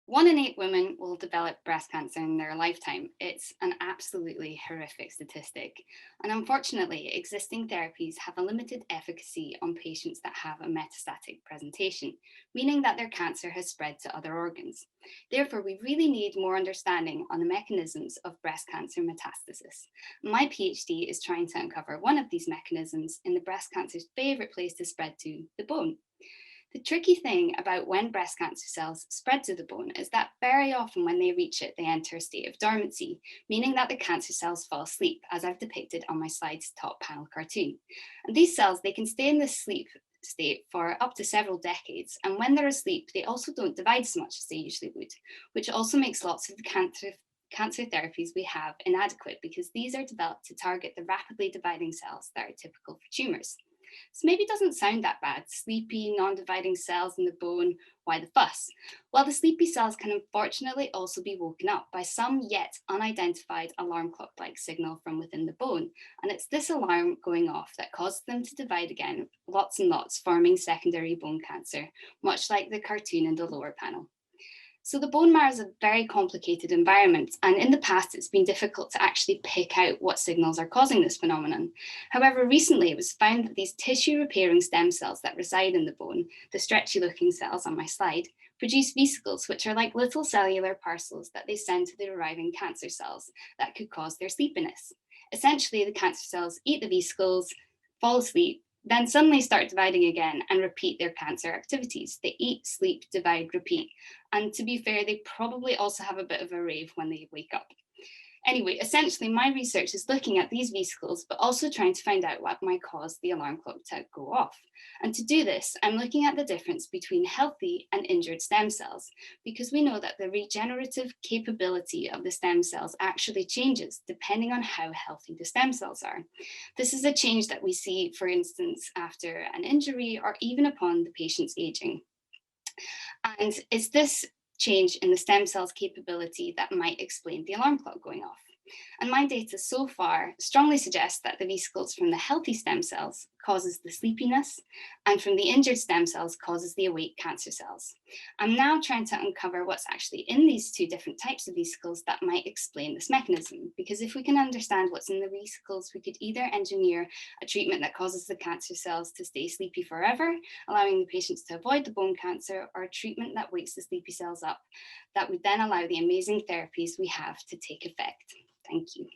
1 in 8 women will develop breast cancer in their lifetime. It's an absolutely horrific statistic. And unfortunately, existing therapies have a limited efficacy on patients that have a metastatic presentation, meaning that their cancer has spread to other organs. Therefore, we really need more understanding on the mechanisms of breast cancer metastasis. My PhD is trying to uncover one of these mechanisms in the breast cancer's favourite place to spread to, the bone. The tricky thing about when breast cancer cells spread to the bone is that very often when they reach it, they enter a state of dormancy, meaning that the cancer cells fall asleep, as I've depicted on my slide's top panel cartoon. And these cells, they can stay in this sleep state for up to several decades. And when they're asleep, they also don't divide as much as they usually would, which also makes lots of the cancer therapies we have inadequate because these are developed to target the rapidly dividing cells that are typical for tumours. So maybe it doesn't sound that bad. Sleepy, non-dividing cells in the bone, why the fuss? Well, the sleepy cells can unfortunately also be woken up by some yet unidentified alarm clock-like signal from within the bone. And it's this alarm going off that causes them to divide again, lots and lots, forming secondary bone cancer, much like the cartoon in the lower panel. So the bone marrow is a very complicated environment, and in the past it's been difficult to actually pick out what signals are causing this phenomenon. However, recently it was found that these tissue repairing stem cells that reside in the bone, the stretchy looking cells on my slide, produce vesicles, which are like little cellular parcels that they send to the arriving cancer cells that could cause their sleepiness. Essentially, the cancer cells eat the vesicles, fall asleep, then suddenly start dividing again and repeat their cancer activities. They eat, sleep, divide, repeat. And to be fair, they probably also have a bit of a rave when they wake up. Anyway, essentially, my research is looking at these vesicles, but also trying to find out what might cause the alarm clock to go off. And to do this, I'm looking at the difference between healthy and injured stem cells, because we know that the regenerative capability of the stem cells actually changes depending on how healthy the stem cells are. This is a change that we see, for instance, after an injury or even upon the patient's aging. And it's this change in the stem cell's capability that might explain the alarm clock going off. And my data so far strongly suggests that the vesicles from the healthy stem cells causes the sleepiness, and from the injured stem cells causes the awake cancer cells. I'm now trying to uncover what's actually in these two different types of vesicles that might explain this mechanism, because if we can understand what's in the vesicles, we could either engineer a treatment that causes the cancer cells to stay sleepy forever, allowing the patients to avoid the bone cancer, or a treatment that wakes the sleepy cells up that would then allow the amazing therapies we have to take effect. Thank you.